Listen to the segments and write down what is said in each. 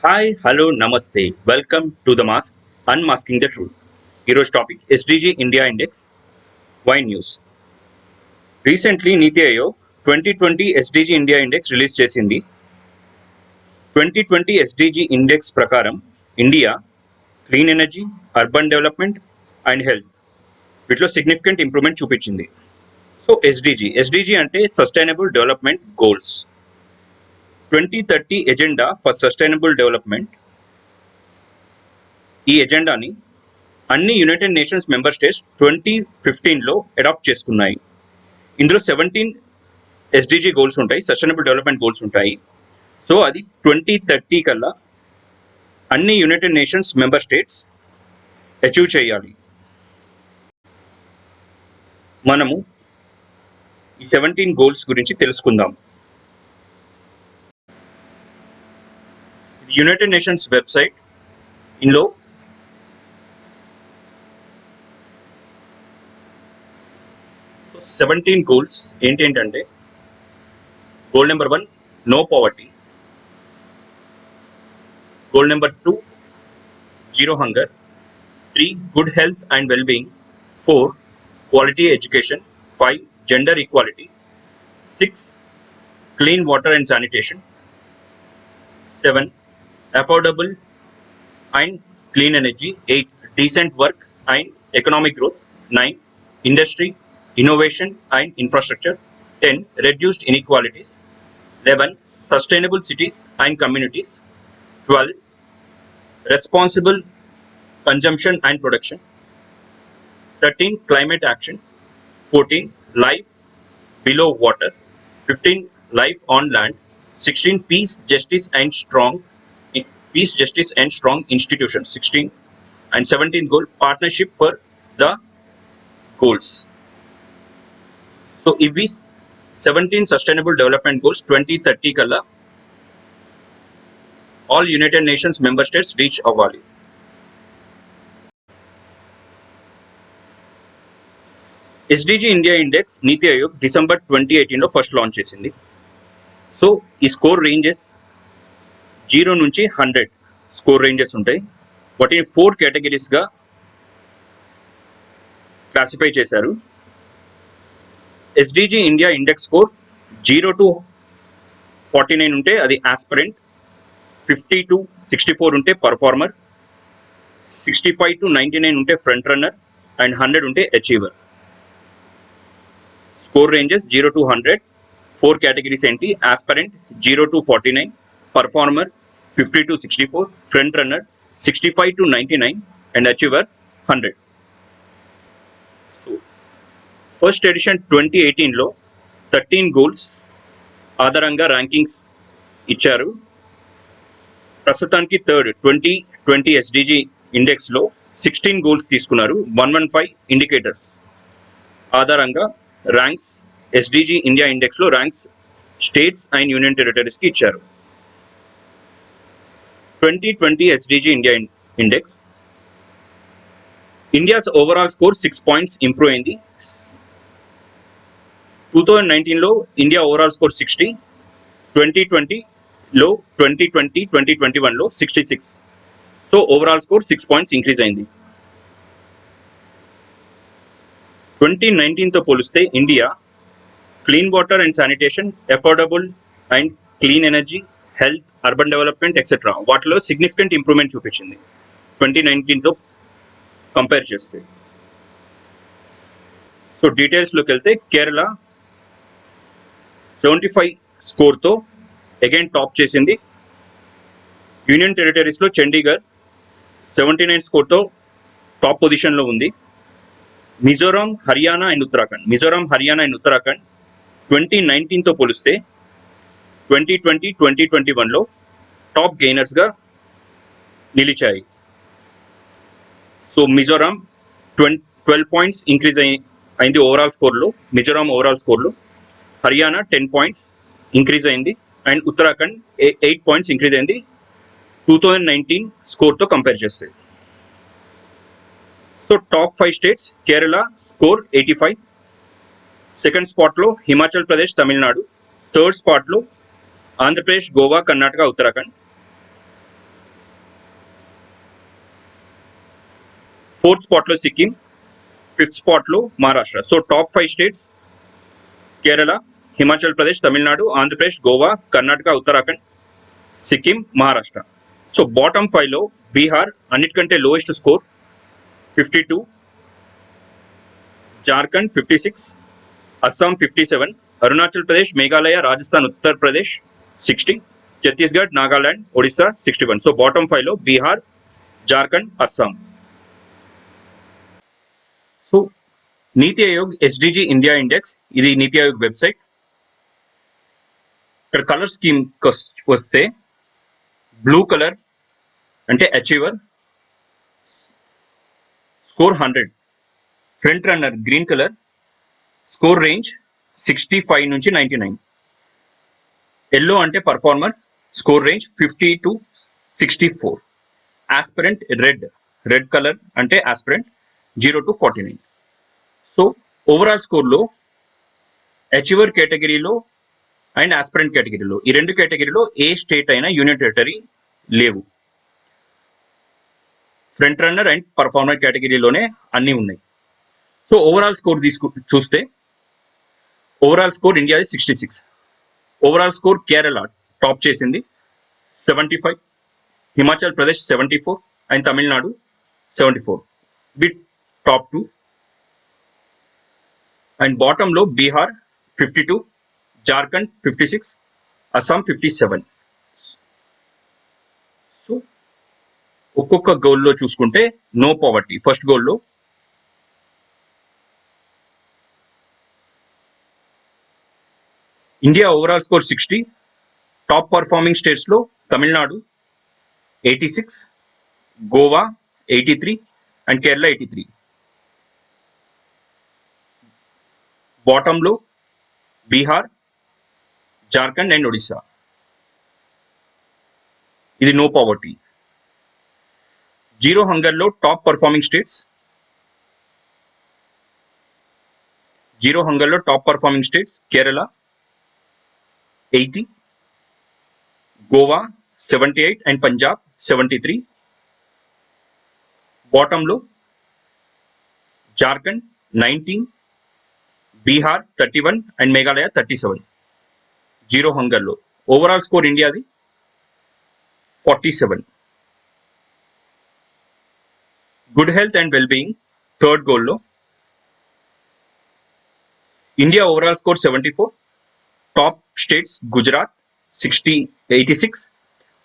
Hi, hello, namaste. Welcome to the Mask, Unmasking the Truth. Hero's topic SDG India Index, Wine News. Recently, Niti Aayog 2020 SDG India Index release చేసింది. 2020 SDG Index ప్రకారం India clean energy, urban development and health వీటిలో significant improvement చూపించింది. So SDG అంటే sustainable development goals. 2030 agenda for sustainable development. ఈ ఎజెండాని అన్ని united nations member states 2015లో adopt చేసుకున్నాయి. ఇందులో 17 ఎస్డిజి గోల్స్ ఉంటాయి, సస్టైనబుల్ డెవలప్మెంట్ గోల్స్ ఉంటాయి. సో అది 2030 కల్లా అన్ని united nations member states achieve చేయాలి. మనము ఈ 17 గోల్స్ గురించి తెలుసుకుందాం. United nations website. ఇందులో 17 గోల్స్ ఏంటంటే goal number 1 no poverty, goal number 2 zero hunger, 3 good health and well being, 4 quality education, 5 gender equality, 6 clean water and sanitation, 7 affordable and clean energy, 8 decent work and economic growth, 9 industry, innovation and infrastructure, 10 reduced inequalities, 11 sustainable cities and communities, 12 responsible consumption and production, 13 climate action, 14 life below water, 15 life on land, 16 peace, justice and strong institutions, 16 and 17th goal partnership for the goals. So if we 17 sustainable development goals 2030 kalla all United Nations member states reach అవ్వాలి. SDG India index నీతి Aayog December 2018లో first launch చేసింది. So ఈ score ranges 0 నుంచి 100 score ranges ఉంటాయి. వాటిని 4 కేటగిరీస్గా classify చేశారు. SDG India index score 0 to 49 ఉంటే అది aspirant, 50 to 64 ఉంటే పర్ఫార్మర్, 65 to 99 ఉంటే ఫ్రంట్ రన్నర్ అండ్ 100 ఉంటే achiever. Score ranges 0 to 100. 4 categories ఏంటి? Aspirant 0 to 49, performer 50 to 64, front runner 65 to 99 and achiever 100. So first edition 2018లో 13 గోల్స్ ఆధారంగా rankings ఇచ్చారు. ప్రస్తుతానికి థర్డ్ 2020 ఎస్డిజి ఇండెక్స్లో 16 గోల్స్ తీసుకున్నారు. 115 ఇండికేటర్స్ ఆధారంగా ర్యాంక్స్ ఎస్డిజి ఇండియా ఇండెక్స్లో ర్యాంక్స్ స్టేట్స్ అండ్ యూనియన్ టెరిటరీస్కి ఇచ్చారు. 2020 SDG India index India's overall score 6 points improve అయింది. 2019లో ఇండియా ఓవరాల్ స్కోర్ 60, 2020లో 2021లో 66. So overall score 6 points increase అయింది. 2019తో పోలిస్తే India clean water and sanitation, affordable and clean energy, health, urban development etcetera వాటిలో సిగ్నిఫికెంట్ ఇంప్రూవ్మెంట్ చూపించింది 2019తో కంపేర్ చేస్తే. సో డీటెయిల్స్లోకి వెళ్తే కేరళ 75 స్కోర్తో అగైన్ టాప్ చేసింది. యూనియన్ టెరిటరీస్లో చండీగఢ్ 79 స్కోర్తో టాప్ పొజిషన్లో ఉంది. మిజోరాం, హర్యానా అండ్ ఉత్తరాఖండ్ 2019తో పోలిస్తే 2020, 2021లో టాప్ గెయినర్స్గా నిలిచాయి. సో మిజోరాం 12 points ఇంక్రీజ్ అయింది ఓవరాల్ స్కోర్లో, మిజోరాం ఓవరాల్ స్కోర్లో. హర్యానా 10 points ఇంక్రీజ్ అయింది అండ్ ఉత్తరాఖండ్ 8 points ఇంక్రీజ్ అయింది 2019 స్కోర్తో కంపేర్ చేస్తే. So top 5 states Kerala score 85, second స్పాట్లో హిమాచల్ ప్రదేశ్, తమిళనాడు, థర్డ్ స్పాట్లో ఆంధ్రప్రదేశ్, గోవా, కర్ణాటక, ఉత్తరాఖండ్. 4th స్పాట్లో సిక్కిం, 5th స్పాట్లో Maharashtra. So top 5 states Kerala, Himachal Pradesh, Tamil Nadu, Andhra Pradesh, Goa, Karnataka, Uttarakhand, Sikkim, Maharashtra. So bottom 5లో బీహార్ అన్నిటికంటే lowest score 52, Jharkhand 56, Assam 57, Arunachal Pradesh, Meghalaya, Rajasthan, Uttar Pradesh 60, Chhattisgarh, Nagaland, Odisha 61. So bottom 5లో Bihar, Jharkhand, Assam. So Niti Aayog SDG India index, ఇది నీతి ఆయోగ్ వెబ్సైట్. ఇక్కడ కలర్ స్కీమ్ వస్తే బ్లూ కలర్ అంటే achiever, score 100. Front runner green colour, score range 65 నుంచి 99. ఎల్లో అంటే performer, score range 50 to 64. Aspirant red colour అంటే ఆస్పిరెంట్ 0 to 49. సో ఓవరాల్ స్కోర్లో achiever కేటగిరీలో అండ్ ఆస్పిరెంట్ కేటగిరీలో, ఈ రెండు కేటగిరీలో ఏ స్టేట్ అయినా యూనియన్ టెరిటరీ లేవు. ఫ్రంట్ రన్నర్ అండ్ పర్ఫార్మర్ కేటగిరీలోనే అన్నీ ఉన్నాయి. సో ఓవరాల్ స్కోర్ చూస్తే ఓవరాల్ స్కోర్ ఇండియాది 66. ఓవరాల్ స్కోర్ కేరళ టాప్ చేసింది 75, Himachal Pradesh 74 and Tamil Nadu 74 with top 2. And బాటంలో బీహార్ 52, జార్ఖండ్ 56, అస్సాం 57. సో ఒక్కొక్క గోల్లో చూసుకుంటే నో పావర్టీ. ఫస్ట్ గోల్లో India overall score 60. Top performing స్టేట్స్లో తమిళనాడు 86, గోవా 83 అండ్ కేరళ 83. బాటంలో బీహార్, జార్ఖండ్ అండ్ ఒడిశా. ఇది నో పావర్టీ. జీరో హంగర్లో top performing states, Kerala 80, Goa 78 and Punjab 73. బాటంలో జార్ఖండ్ 19, బీహార్ 31 అండ్ మేఘాలయ 37. జీరో హంగర్లో ఓవరాల్ స్కోర్ ఇండియాది 47. Good health and wellbeing third గోల్లో India overall score 74. Top states Gujarat 86,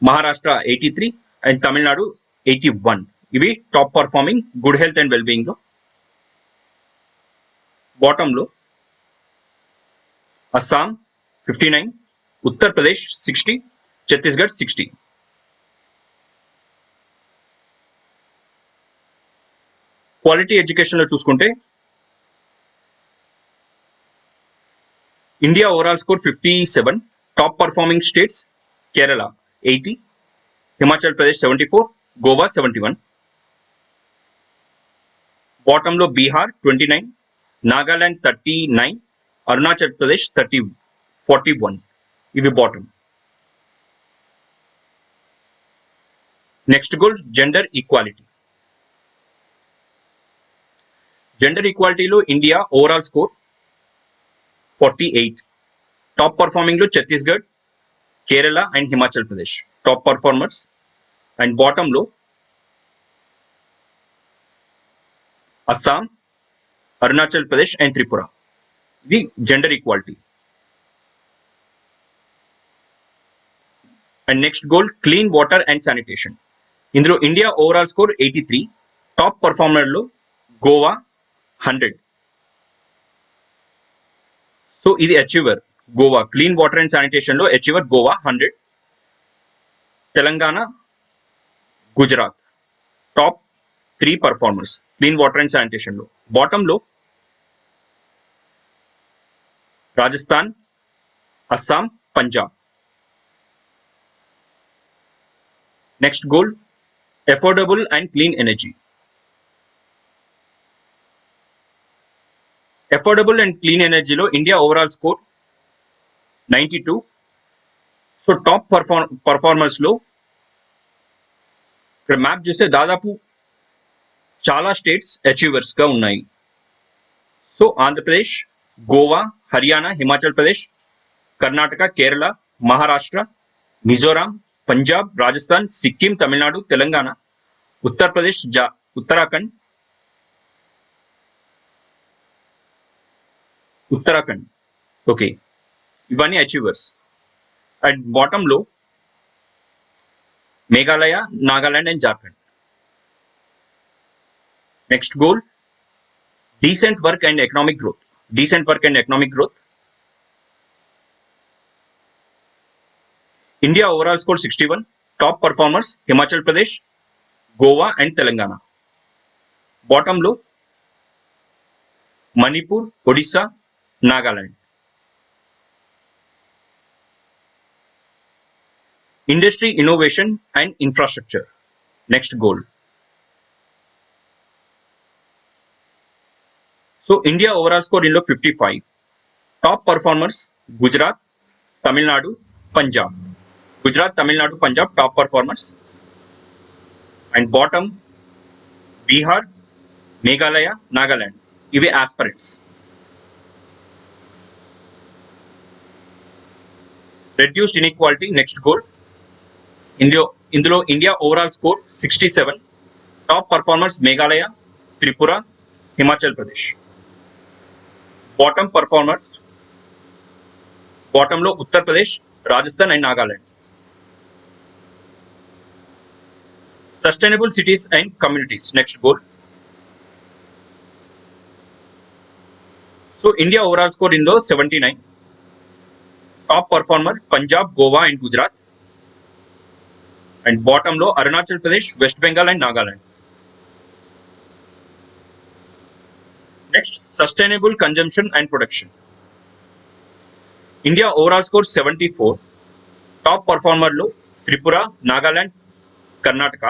Maharashtra 83 and Tamil Nadu 81. ఇవి top performing good health and వెల్బీయింగ్లో. బాటంలో అస్సాం 59, ఉత్తరప్రదేశ్ 60, ఛత్తీస్గఢ్ 60. క్వాలిటీ ఎడ్యుకేషన్లో చూసుకుంటే India overall score 57. Top performing states Kerala 80, Himachal Pradesh 74, Goa 71. బాటంలో బీహార్ 29, నాగాలాండ్ 39, అరుణాచల్ ప్రదేశ్ 41. ఇవి bottom. Next goal gender equality. Gender ఈక్వాలిటీలో ఇండియా ఓవరాల్ స్కోర్ 48. టాప్ పర్ఫార్మింగ్లో Chhattisgarh, Kerala and Himachal Pradesh top performers. And బాటంలో అస్సాం, అరుణాచల్ ప్రదేశ్ అండ్ త్రిపుర. ఇది gender equality. And next goal clean water and sanitation. ఇందులో India overall score 83. Top పర్ఫార్మర్లో Goa 100. So ఇది achiever Goa. Clean water and శానిటేషన్లో achiever Goa 100. Telangana, Gujarat top 3 performers clean water and శానిటేషన్లో. బాటంలో Rajasthan, Assam, Punjab. Next goal affordable and clean energy. Affordable and clean ఎనర్జీలో India overall score 92. So top పర్ఫార్మర్స్లో ఇక్కడ map చూస్తే దాదాపు చాలా స్టేట్స్ అచీవర్స్ గా ఉన్నాయి. సో ఆంధ్రప్రదేశ్, గోవా, హర్యానా, హిమాచల్ ప్రదేశ్, కర్ణాటక, కేరళ, మహారాష్ట్ర, మిజోరాం, పంజాబ్, రాజస్థాన్, సిక్కిం, తమిళనాడు, తెలంగాణ, ఉత్తరప్రదేశ్, ఉత్తరాఖండ్, ఓకే, ఇవన్నీ అచీవర్స్. అండ్ బాటమ్ లో Meghalaya, Nagaland and Jharkhand. Next goal, decent work and economic growth. India overall score 61. Top performers Himachal Pradesh, Goa and Telangana. Bottom low, Manipur, Odisha, Nagaland. Industry, innovation and infrastructure. Next goal. So India overall score in low 55. Top performers Gujarat, Tamil Nadu, Punjab. Gujarat, Tamil Nadu, Punjab top performers. And bottom, Bihar, Meghalaya, Nagaland. ఇవి aspirants. Reduced inequality, next goal. ఇందులో India overall score 67. Top performers Meghalaya, Tripura, Himachal Pradesh. బాటంలో Uttar Pradesh, Rajasthan and Nagaland. Sustainable cities and communities, next goal. So India overall score ఇందులో 79. Top performer Punjab, Goa and Gujarat. And బాటంలో Arunachal Pradesh, west Bengal and Nagaland. Next, sustainable consumption and production. India overall score 74. Top పర్ఫార్మర్లు త్రిపుర, నాగాలాండ్, కర్ణాటక.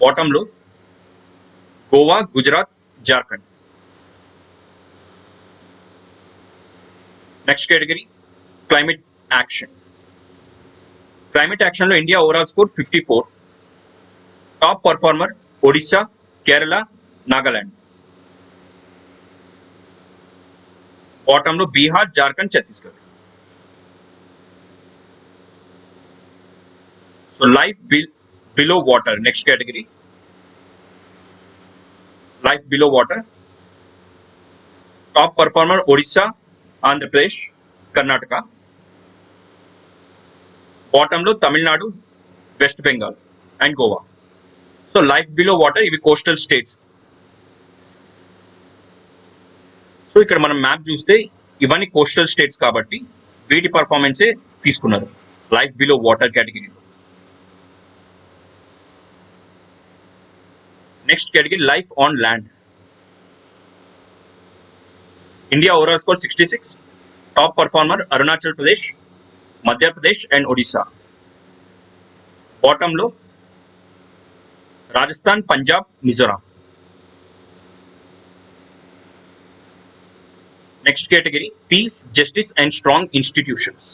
బాటంలో Goa, Gujarat, Jharkhand. Next category, climate action. Climate action లో India overall score 54. Top performer Odisha, Kerala, Nagaland. బాటంలో Bihar, Jharkhand, Chhattisgarh. So life below water, next category, life below water. Top performer Odisha, Andhra Pradesh, Karnataka. బాటంలో Tamil Nadu, west Bengal and Goa. So life below water, ఇవి coastal states. So ఇక్కడ మనం map చూస్తే ఇవన్నీ coastal states కాబట్టి వీటి పర్ఫార్మెన్సే తీసుకున్నారు లైఫ్ బిలో వాటర్ కేటగిరీలో. Next category, life on land. India overall score 66. Top performer Arunachal Pradesh, Madhya Pradesh and Odisha. బాటంలో Rajasthan, Punjab, Mizoram. Next category, peace, justice and strong institutions.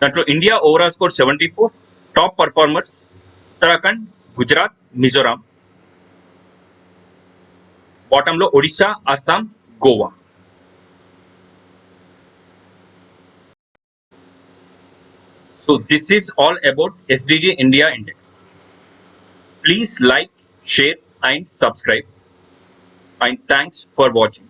దాంట్లో India overall score 74. Top performers Uttarakhand, Gujarat, Mizoram. బాటంలో Odisha, Assam, Goa. So this is all about SDG India Index. Please like, share and subscribe. And thanks for watching.